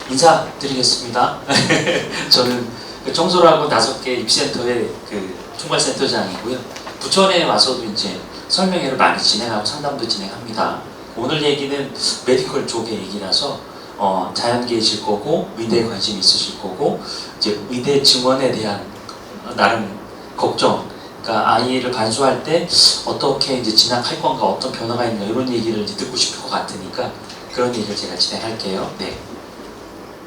인사드리겠습니다. 저는 청소라고 5개 입시센터의 총괄센터장이고요. 부천에 와서도 이제 설명회를 많이 진행하고 상담도 진행합니다. 오늘 얘기는 메디컬 쪽의 얘기라서 자연계이실 거고 의대에 관심이 있으실 거고 이제 의대 증원에 대한 나름 걱정, 그러니까 아이를 반수할 때 어떻게 이제 진학할 건가, 어떤 변화가 있는가 이런 얘기를 이제 듣고 싶을 것 같으니까 그런 얘기를 제가 진행할게요. 네.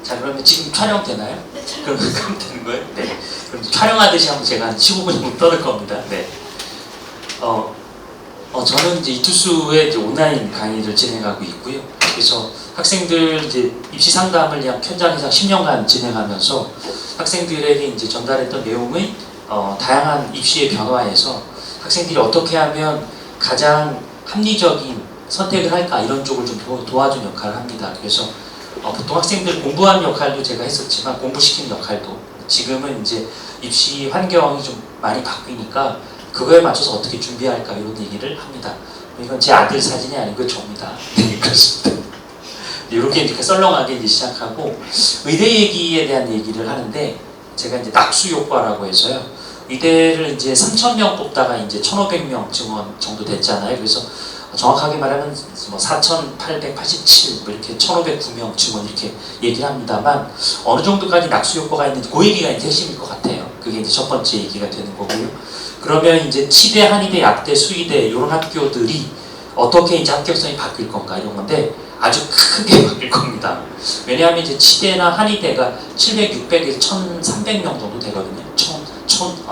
자, 그러면 지금 촬영되나요? 네, 촬영. 그럼 되는 거예요? 네. 그럼 촬영하듯이 한번 제가 한 15분 정도 떠들 겁니다. 네. 저는 이제 이투수의 이제 온라인 강의를 진행하고 있고요. 그래서 학생들 이제 입시 상담을 약 현장에서 10년간 진행하면서 학생들에게 이제 전달했던 내용의 다양한 입시의 변화에서 학생들이 어떻게 하면 가장 합리적인 선택을 할까 이런 쪽을 좀 도와준 역할을 합니다. 그래서 보통 학생들 공부하는 역할도 제가 했었지만 공부시키는 역할도 지금은 이제 입시 환경이 좀 많이 바뀌니까 그거에 맞춰서 어떻게 준비할까 이런 얘기를 합니다. 이건 제 아들 사진이 아니고 저입니다. 네, 그렇습니다. 이렇게 이렇게 썰렁하게 이제 시작하고 의대 얘기에 대한 얘기를 하는데 제가 이제 낙수 효과라고 해서요. 의대를 이제 3,000명 뽑다가 이제 1,500명 증원 정도 됐잖아요. 그래서 정확하게 말하면 뭐 4,887, 뭐 이렇게 1,509명 증원 이렇게 얘기를 합니다만 어느 정도까지 낙수 효과가 있는지 그 얘기가 이제 핵심일 것 같아요. 그게 이제 첫 번째 얘기가 되는 거고요. 그러면 이제 치대, 한의대, 약대, 수의대 이런 학교들이 어떻게 이제 합격성이 바뀔 건가 이런 건데 아주 크게 바뀔 겁니다. 왜냐하면 이제 치대나 한의대가 700, 600에서 1,300명 정도 되거든요.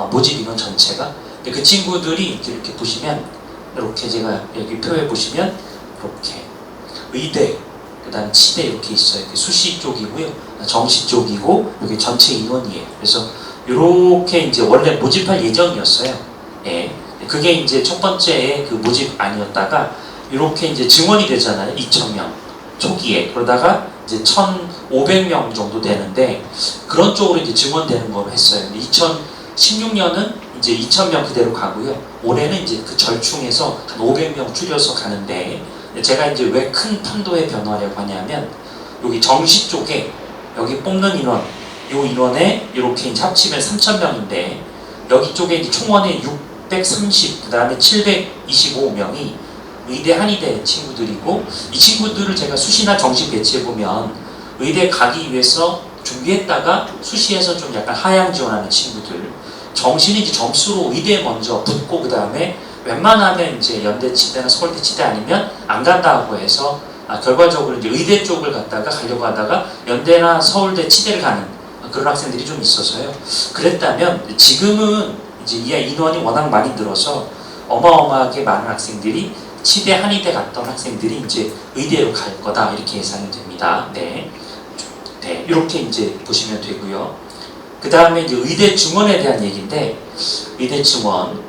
모집 인원 전체가. 근데 그 친구들이 이렇게 보시면 이렇게 제가 여기 표에 보시면 이렇게 의대, 그 다음 치대 이렇게 있어요. 수시 쪽이고요, 정시 쪽이고 여기 전체 인원이에요. 그래서 이렇게 이제 원래 모집할 예정이었어요. 예. 그게 이제 첫 번째 그 모집 아니었다가 이렇게 이제 증원이 되잖아요. 2,000명 초기에. 그러다가 이제 1,500명 정도 되는데 그런 쪽으로 이제 증원되는 거로 했어요. 2016년은 이제 2,000명 그대로 가고요. 올해는 이제 그 절충해서 한 500명 줄여서 가는데 제가 이제 왜 큰 판도의 변화라고 하냐면 여기 정시 쪽에 여기 뽑는 인원, 요 인원에 이렇게 이제 합치면 3,000명인데 여기 쪽에 이제 총원에 630, 그 다음에 725명이 의대, 한의대 친구들이고 이 친구들을 제가 수시나 정시 배치해보면 의대 가기 위해서 준비했다가 수시에서 좀 약간 하향 지원하는 친구들, 정시는 이제 점수로 의대에 먼저 붙고 그 다음에 웬만하면 이제 연대 치대나 서울대 치대 아니면 안 간다고 해서 결과적으로 이제 의대 쪽을 갔다가 가려고 하다가 연대나 서울대 치대를 가는 그런 학생들이 좀 있어서요. 그랬다면 지금은 이제 이 인원이 워낙 많이 늘어서 어마어마하게 많은 학생들이 치대, 한의대 갔던 학생들이 이제 의대로 갈 거다 이렇게 예상이 됩니다. 네, 네, 이렇게 이제 보시면 되고요. 그 다음에 이제 의대 증원에 대한 얘기인데 의대 증원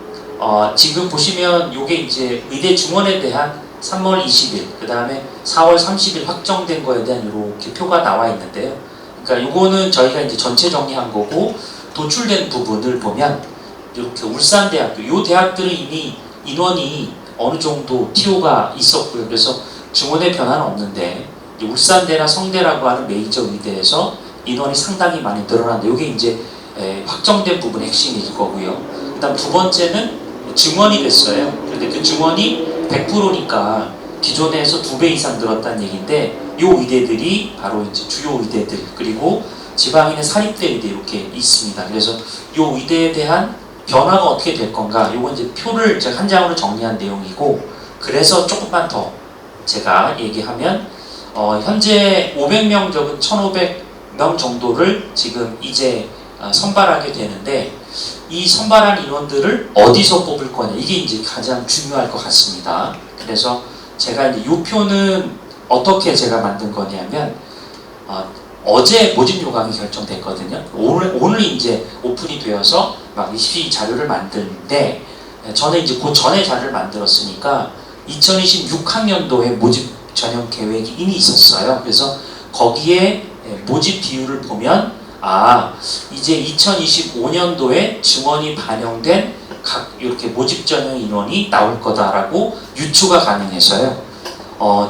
지금 보시면 이게 이제 의대 증원에 대한 3월 20일, 그 다음에 4월 30일 확정된 거에 대한 이렇게 표가 나와 있는데요. 그러니까 이거는 저희가 이제 전체 정리한 거고 도출된 부분을 보면 이렇게 울산대학교, 이 대학들은 이미 인원이 어느 정도 TO가 있었고요. 그래서 증원의 변화는 없는데 울산대나 성대라고 하는 메이저 의대에서 인원이 상당히 많이 늘어났는데 이게 이제 확정된 부분의 핵심일 거고요. 그 다음 두 번째는 증원이 됐어요. 그런데 그 증원이 100%니까 기존에서 2배 이상 늘었다는 얘기인데 이 의대들이 바로 이제 주요 의대들 그리고 지방인의 사립대 의대 이렇게 있습니다. 그래서 이 의대에 대한 변화가 어떻게 될 건가 이건 이제 표를 제가 한 장으로 정리한 내용이고 그래서 조금만 더 제가 얘기하면 현재 500명 적은 1,500명 정도를 지금 이제 선발하게 되는데 이 선발한 인원들을 어디서 뽑을 거냐 이게 이제 가장 중요할 것 같습니다. 그래서 제가 이제 이 표는 어떻게 제가 만든 거냐면 어제 모집 요강이 결정됐거든요. 오늘 이제 오픈이 되어서 막 입시 자료를 만드는데 저는 이제 그 전에 자료를 만들었으니까 2026학년도에 모집 전형 계획이 이미 있었어요. 그래서 거기에 모집 비율을 보면 이제 2025년도에 증원이 반영된 각 이렇게 모집 전형 인원이 나올 거다라고 유추가 가능해서요.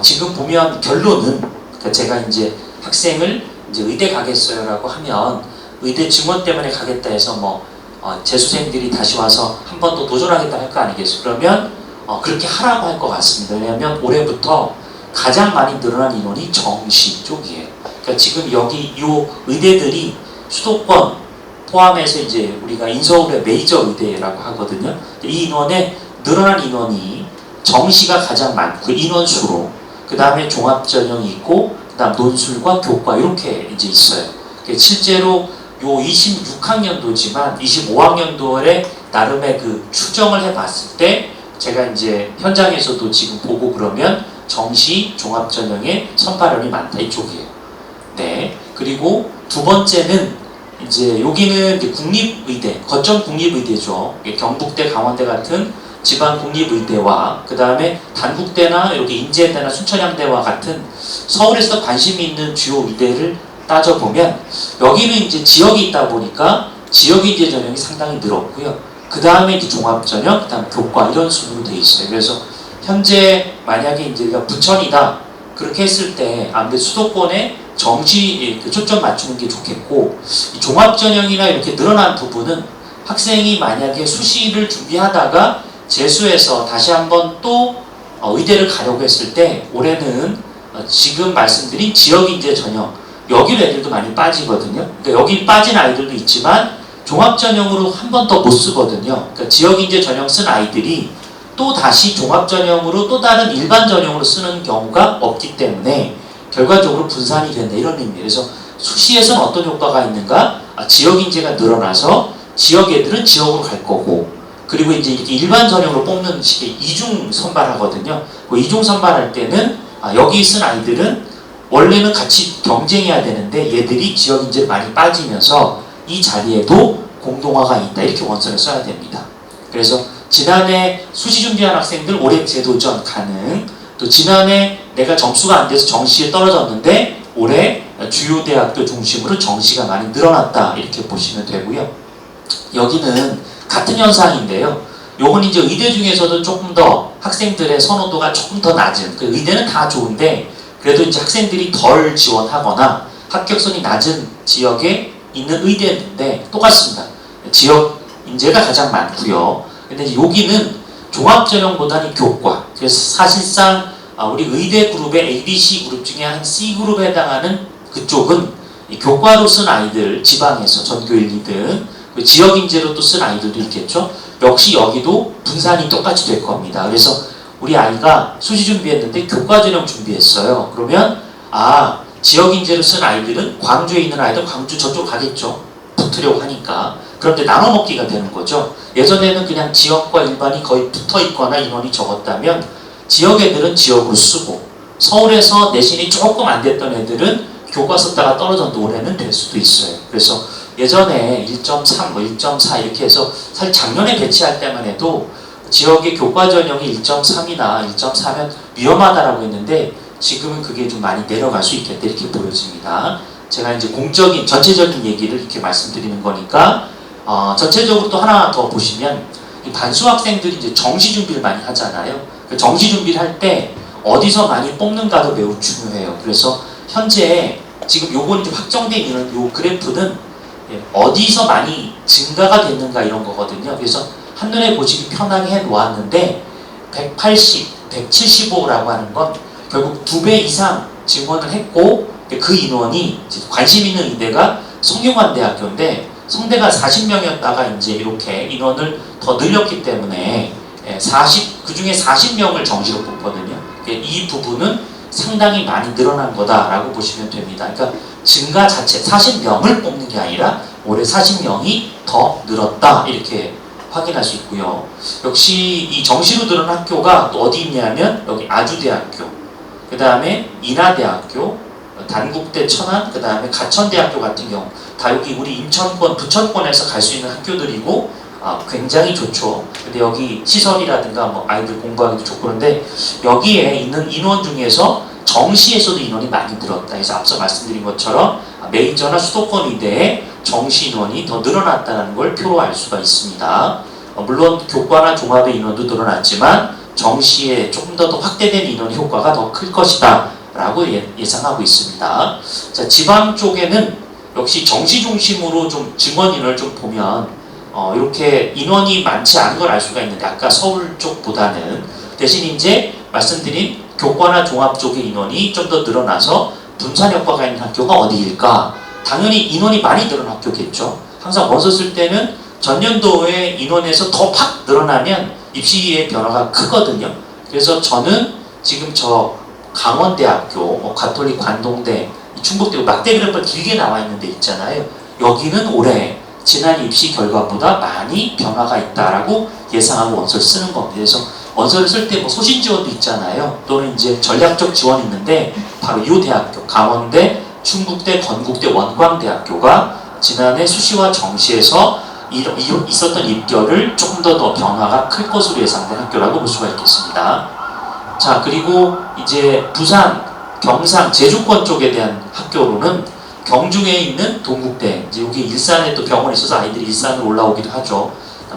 지금 보면 결론은 제가 이제 학생을 이제 의대 가겠어요라고 하면 의대 증원 때문에 가겠다 해서 뭐 재수생들이 다시 와서 한 번 더 도전하겠다 할 거 아니겠어요? 그러면 그렇게 하라고 할 것 같습니다. 왜냐하면 올해부터 가장 많이 늘어난 인원이 정시 쪽이에요. 그러니까 지금 여기 이 의대들이 수도권 포함해서 이제 우리가 인서울의 메이저 의대라고 하거든요. 이 인원에 늘어난 인원이 정시가 가장 많고 인원수로 그 다음에 종합전형이 있고 그 다음 논술과 교과 이렇게 이제 있어요. 실제로 요 26학년도지만 25학년도에 나름의 그 추정을 해봤을 때 제가 이제 현장에서도 지금 보고 그러면 정시 종합전형의 선발원이 많다 이쪽이에요. 네. 그리고 두 번째는 이제 여기는 이제 국립의대, 거점 국립의대죠. 경북대, 강원대 같은 지방 국립의대와 그 다음에 단국대나 이렇게 인제대나 순천향대와 같은 서울에서 관심이 있는 주요 의대를 따져보면 여기는 이제 지역이 있다 보니까 지역인재 전형이 상당히 늘었고요. 그 다음에 이제 종합전형, 그 다음 교과 이런 순으로 돼 있어요. 그래서 현재 만약에 이제 우리가 부천이다 그렇게 했을 때 아무래도 수도권에 정시 초점 맞추는 게 좋겠고 이 종합전형이나 이렇게 늘어난 부분은 학생이 만약에 수시를 준비하다가 재수해서 다시 한번 또 의대를 가려고 했을 때 올해는 지금 말씀드린 지역인재 전형 여기로 애들도 많이 빠지거든요. 그러니까 여기 빠진 아이들도 있지만 종합전형으로 한 번 더 못 쓰거든요. 그러니까 지역인재 전형 쓴 아이들이 또 다시 종합전형으로 또 다른 일반 전형으로 쓰는 경우가 없기 때문에 결과적으로 분산이 된다 이런 의미예요. 그래서 수시에서는 어떤 효과가 있는가? 지역인재가 늘어나서 지역 애들은 지역으로 갈 거고 그리고 이제 이렇게 일반 전형으로 뽑는 식의 이중 선발하거든요. 그 이중 선발할 때는 여기 쓴 아이들은 원래는 같이 경쟁해야 되는데 얘들이 지역인재를 많이 빠지면서 이 자리에도 공동화가 있다 이렇게 원선을 써야 됩니다. 그래서 지난해 수시 준비한 학생들 올해 재도전 가능 또 지난해 내가 점수가 안 돼서 정시에 떨어졌는데 올해 주요 대학교 중심으로 정시가 많이 늘어났다 이렇게 보시면 되고요. 여기는 같은 현상인데요. 요건 이제 의대 중에서도 조금 더 학생들의 선호도가 조금 더 낮은 그 의대는 다 좋은데 그래도 이제 학생들이 덜 지원하거나 합격선이 낮은 지역에 있는 의대인데 똑같습니다. 지역 인재가 가장 많고요. 근데 이제 여기는 종합전형보다는 교과. 그래서 사실상 우리 의대 그룹의 ABC 그룹 중에 한 C 그룹에 해당하는 그쪽은 이 교과로 쓴 아이들 지방에서 전교 1, 2등 지역 인재로 또 쓴 아이들도 있겠죠. 역시 여기도 분산이 똑같이 될 겁니다. 그래서 우리 아이가 수시 준비했는데 교과 전형 준비했어요. 그러면 지역 인재로 쓴 아이들은 광주에 있는 아이들 광주 저쪽 가겠죠. 붙으려고 하니까. 그런데 나눠 먹기가 되는 거죠. 예전에는 그냥 지역과 일반이 거의 붙어 있거나 인원이 적었다면 지역 애들은 지역으로 쓰고 서울에서 내신이 조금 안 됐던 애들은 교과 썼다가 떨어졌는데 올해는 될 수도 있어요. 그래서 예전에 1.3, 1.4 이렇게 해서 사실 작년에 배치할 때만 해도 지역의 교과 전형이 1.3이나 1.4면 위험하다라고 했는데 지금은 그게 좀 많이 내려갈 수 있겠다 이렇게 보여집니다. 제가 이제 공적인 전체적인 얘기를 이렇게 말씀드리는 거니까 전체적으로 또 하나 더 보시면 이 반수 학생들이 이제 정시 준비를 많이 하잖아요. 그 정시 준비를 할 때 어디서 많이 뽑는가도 매우 중요해요. 그래서 현재 지금 요건 좀 확정돼 있는 요 그래프는 어디서 많이 증가가 됐는가 이런 거거든요. 그래서 한눈에 보시기 편하게 해 놓았는데 180, 175라고 하는 건 결국 2배 이상 증원을 했고 그 인원이 관심 있는 의대가 성균관대학교인데 성대가 40명이었다가 이제 이렇게 인원을 더 늘렸기 때문에 그 중에 40명을 정시로 뽑거든요. 이 부분은 상당히 많이 늘어난 거다라고 보시면 됩니다. 그러니까 증가 자체 40명을 뽑는 게 아니라 올해 40명이 더 늘었다 이렇게 확인할 수 있고요. 역시 이 정시로 늘어난 학교가 또 어디 있냐면 여기 아주대학교, 그 다음에 인하대학교, 단국대 천안, 그 다음에 가천대학교 같은 경우 다 여기 우리 인천권, 부천권에서 갈 수 있는 학교들이고 굉장히 좋죠. 근데 여기 시설이라든가 뭐 아이들 공부하기도 좋고 그런데 여기에 있는 인원 중에서 정시에서도 인원이 많이 늘었다. 그래서 앞서 말씀드린 것처럼 메이저나 수도권 의대에 정시 인원이 더 늘어났다는 걸 표로 알 수가 있습니다. 물론 교과나 종합의 인원도 늘어났지만 정시에 조금 더 확대된 인원 효과가 더 클 것이다 라고 예상하고 있습니다. 자, 지방 쪽에는 역시 정시 중심으로 좀 증원 인원을 좀 보면 이렇게 인원이 많지 않은 걸 알 수가 있는데 아까 서울 쪽보다는 대신 이제 말씀드린 교과나 종합 쪽의 인원이 좀 더 늘어나서 분산 효과가 있는 학교가 어디일까? 당연히 인원이 많이 늘어난 학교겠죠. 항상 원서 쓸 때는 전년도의 인원에서 더 팍 늘어나면 입시의 변화가 크거든요. 그래서 저는 지금 저 강원대학교, 가톨릭 관동대, 충북대 막대 그래프가 길게 나와 있는 데 있잖아요. 여기는 올해 지난 입시 결과보다 많이 변화가 있다라고 예상하고 원서를 쓰는 겁니다. 그래서 원서를 쓸 때 뭐 소신 지원도 있잖아요. 또는 이제 전략적 지원이 있는데 바로 이 대학교, 강원대, 충북대, 건국대, 원광대학교가 지난해 수시와 정시에서 있었던 입결을 조금 더 변화가 클 것으로 예상된 학교라고 볼 수가 있겠습니다. 자, 그리고 이제 부산, 경상, 제주권 쪽에 대한 학교로는 경중에 있는 동국대, 이제 여기 일산에 또 병원이 있어서 아이들이 일산으로 올라오기도 하죠.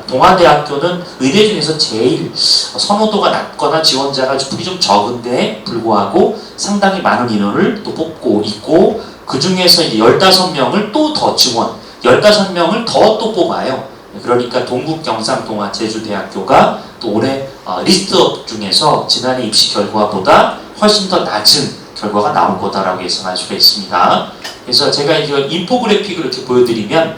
동아대학교는 의대 중에서 제일 선호도가 낮거나 지원자가 풀이 좀 적은데 불구하고 상당히 많은 인원을 또 뽑고 있고, 그 중에서 이제 15명을 또 더 지원, 15명을 더 또 뽑아요. 그러니까 동국, 경상, 동아, 제주대학교가 또 올해 리스트업 중에서 지난해 입시 결과보다 훨씬 더 낮은 결과가 나올 거다라고 예상할 수가 있습니다. 그래서 제가 이제 인포그래픽을 이렇게 보여드리면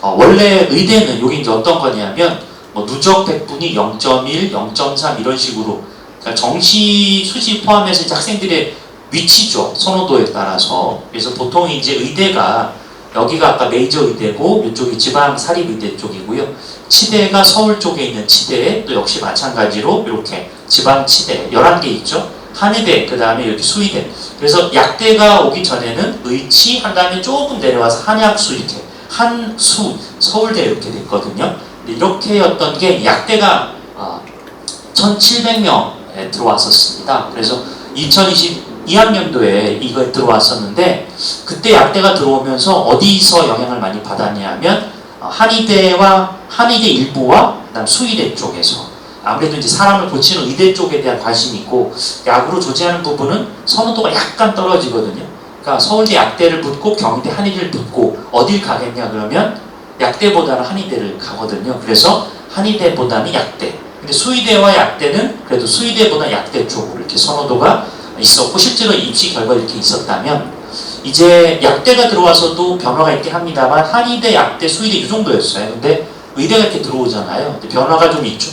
원래 의대는 여기 이제 어떤 거냐면 뭐 누적 100분이 0.1, 0.3 이런 식으로, 그러니까 정시 수시 포함해서 이제 학생들의 위치죠, 선호도에 따라서. 그래서 보통 이제 의대가 여기가 아까 메이저 의대고 이쪽이 지방 사립 의대 쪽이고요. 치대가 서울 쪽에 있는 치대, 또 역시 마찬가지로 이렇게 지방 치대 11개 있죠. 한의대, 그 다음에 여기 수의대. 그래서 약대가 오기 전에는 의치, 한 다음에 조금 내려와서 한약수, 이렇게 한수, 서울대 이렇게 됐거든요. 이렇게였던 게 약대가 1700명에 들어왔었습니다. 그래서 2022학년도에 이거에 들어왔었는데, 그때 약대가 들어오면서 어디서 영향을 많이 받았냐면 한의대 일부와 그다음 수의대 쪽에서 아무래도 이제 사람을 고치는 의대 쪽에 대한 관심이 있고, 약으로 조제하는 부분은 선호도가 약간 떨어지거든요. 그러니까 서울대 약대를 붙고 경희대 한의대를 붙고 어딜 가겠냐 그러면 약대보다는 한의대를 가거든요. 그래서 한의대보다는 약대. 근데 수의대와 약대는 그래도 수의대보다 약대 쪽으로 이렇게 선호도가 있었고, 실제로 입시 결과 이렇게 있었다면, 이제 약대가 들어와서도 변화가 있긴 합니다만 한의대, 약대, 수의대 이 정도였어요. 근데 의대가 이렇게 들어오잖아요. 근데 변화가 좀 있죠.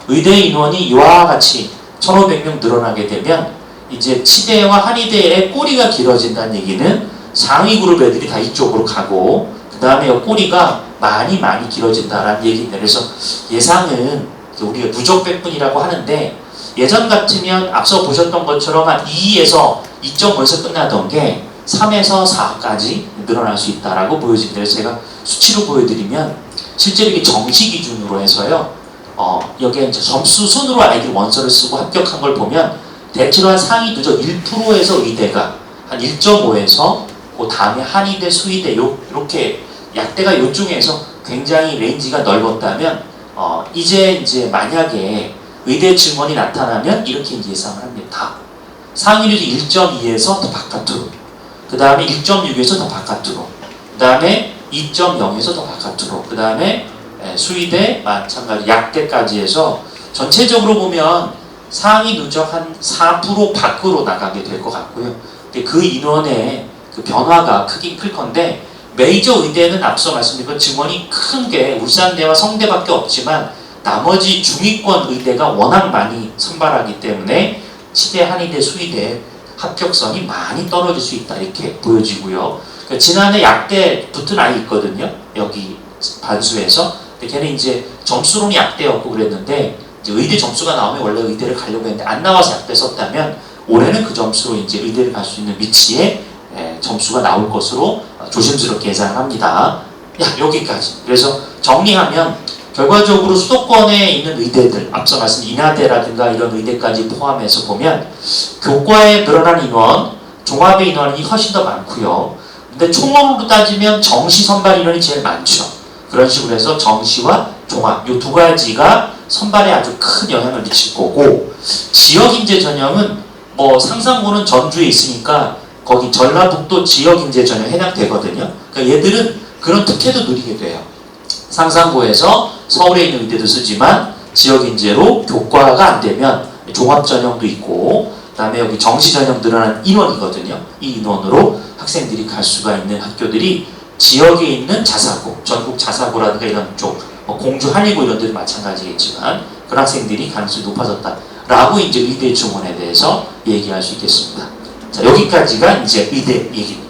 의대 인원이 이와 같이 1500명 늘어나게 되면 이제 치대와 한의대의 꼬리가 길어진다는 얘기는 상위 그룹 애들이 다 이쪽으로 가고, 그 다음에 꼬리가 많이 길어진다라는 얘기입니다. 그래서 예상은 우리가 누적 100분이라고 하는데, 예전 같으면 앞서 보셨던 것처럼 한 2에서 2.5에서 끝나던 게 3에서 4까지 늘어날 수 있다라고 보여집니다. 그래서 제가 수치로 보여드리면 실제로 이게 정시 기준으로 해서요. 여기에 이제 점수 순으로 아이들이 원서를 쓰고 합격한 걸 보면 대체로 한 상위 누적 1%에서 의대가 한 1.5에서 그 다음에 한의대, 수의대 이렇게 약대가 요 중에서 굉장히 레인지가 넓었다면, 이제 만약에 의대 증원이 나타나면 이렇게 이제 예상을 합니다. 상위 누적 1.2에서 더 바깥으로, 그 다음에 1.6에서 더 바깥으로, 그 다음에 2.0에서 더 바깥으로, 그 다음에 수의대, 마찬가지 약대까지 해서 전체적으로 보면 상위 누적 한 4% 밖으로 나가게 될 것 같고요. 근데 그 인원의 그 변화가 크긴 클 건데, 메이저 의대는 앞서 말씀드린 것 증원이 큰 게 울산대와 성대밖에 없지만 나머지 중위권 의대가 워낙 많이 선발하기 때문에 치대, 한의대, 수의대 합격선이 많이 떨어질 수 있다 이렇게 보여지고요. 그러니까 지난해 약대 붙은 아이 있거든요. 여기 반수에서. 근데 걔는 이제 점수로는 약대였고 그랬는데, 이제 의대 점수가 나오면 원래 의대를 가려고 했는데 안 나와서 약대 썼다면 올해는 그 점수로 이제 의대를 갈 수 있는 위치에 점수가 나올 것으로 조심스럽게 예상을 합니다. 여기까지. 그래서 정리하면 결과적으로 수도권에 있는 의대들, 앞서 말씀드린 인하대라든가 이런 의대까지 포함해서 보면 교과에 늘어난 인원, 종합의 인원이 훨씬 더 많고요. 근데 총으로 따지면 정시 선발 인원이 제일 많죠. 그런 식으로 해서 정시와 종합 이 두 가지가 선발에 아주 큰 영향을 미칠 거고, 지역 인재 전형은 뭐 상산고는 전주에 있으니까 거기 전라북도 지역인재 전형 해당되거든요. 그러니까 얘들은 그런 특혜도 누리게 돼요. 상산고에서 서울에 있는 의대도 쓰지만 지역인재로 교과가 안 되면 종합전형도 있고, 그 다음에 여기 정시전형 늘어난 인원이거든요. 이 인원으로 학생들이 갈 수가 있는 학교들이 지역에 있는 자사고, 전국 자사고라든가 이런 쪽, 뭐 공주 한일고 이런 데도 마찬가지겠지만 그런 학생들이 가능성이 높아졌다라고 이제 의대 증원에 대해서 얘기할 수 있겠습니다. 자, 여기까지가 이제 의대 얘기입니다.